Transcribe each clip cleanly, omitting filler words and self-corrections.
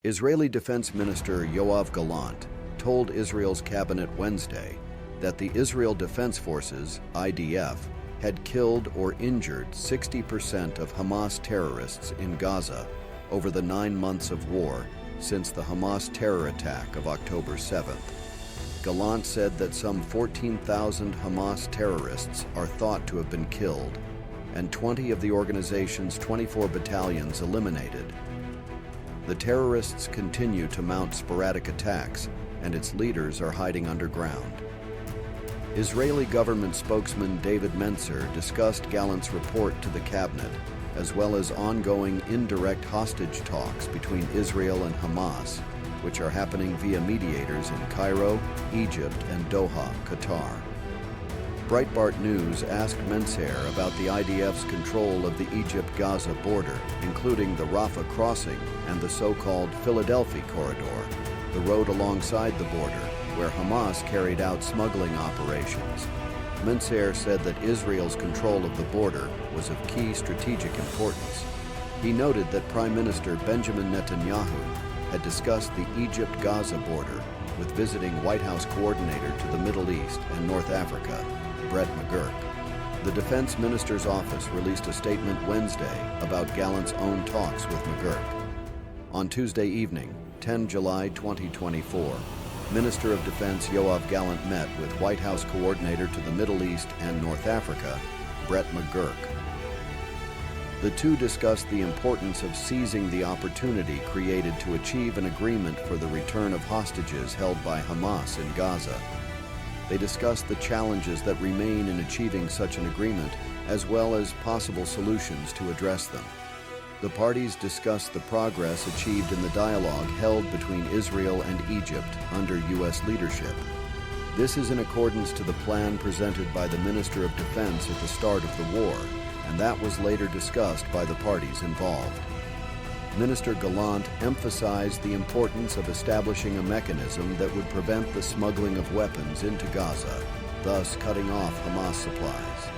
Israeli Defence Minister Yoav Gallant told Israel's cabinet Wednesday that the Israel Defense Forces, IDF, had killed or injured 60% of Hamas terrorists in Gaza over the 9 months of war since the Hamas terror attack of October 7th. Gallant said that some 14,000 Hamas terrorists are thought to have been killed and 20 of the organization's 24 battalions eliminated. The terrorists continue to mount sporadic attacks, and its leaders are hiding underground. Israeli government spokesman David Mencer discussed Gallant's report to the cabinet, as well as ongoing indirect hostage talks between Israel and Hamas, which are happening via mediators in Cairo, Egypt, and Doha, Qatar. Breitbart News asked Mencer about the IDF's control of the Egypt-Gaza border, including the Rafah crossing and the so-called Philadelphia corridor, the road alongside the border, where Hamas carried out smuggling operations. Mencer said that Israel's control of the border was of key strategic importance. He noted that Prime Minister Benjamin Netanyahu had discussed the Egypt-Gaza border with visiting White House coordinator to the Middle East and North Africa, Brett McGurk. The Defense Minister's office released a statement Wednesday about Gallant's own talks with McGurk. On Tuesday evening, 10 July 2024, Minister of Defense Yoav Gallant met with White House coordinator to the Middle East and North Africa, Brett McGurk. The two discussed the importance of seizing the opportunity created to achieve an agreement for the return of hostages held by Hamas in Gaza. They discussed the challenges that remain in achieving such an agreement, as well as possible solutions to address them. The parties discussed the progress achieved in the dialogue held between Israel and Egypt under U.S. leadership. This is in accordance to the plan presented by the Minister of Defense at the start of the war, and that was later discussed by the parties involved. Minister Gallant emphasized the importance of establishing a mechanism that would prevent the smuggling of weapons into Gaza, thus cutting off Hamas supplies.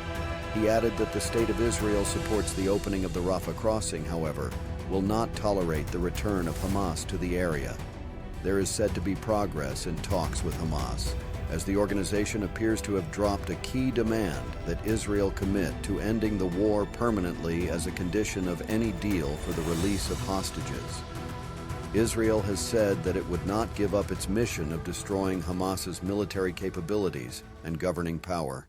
He added that the State of Israel supports the opening of the Rafah crossing, however, will not tolerate the return of Hamas to the area. There is said to be progress in talks with Hamas, as the organization appears to have dropped a key demand that Israel commit to ending the war permanently as a condition of any deal for the release of hostages. Israel has said that it would not give up its mission of destroying Hamas's military capabilities and governing power.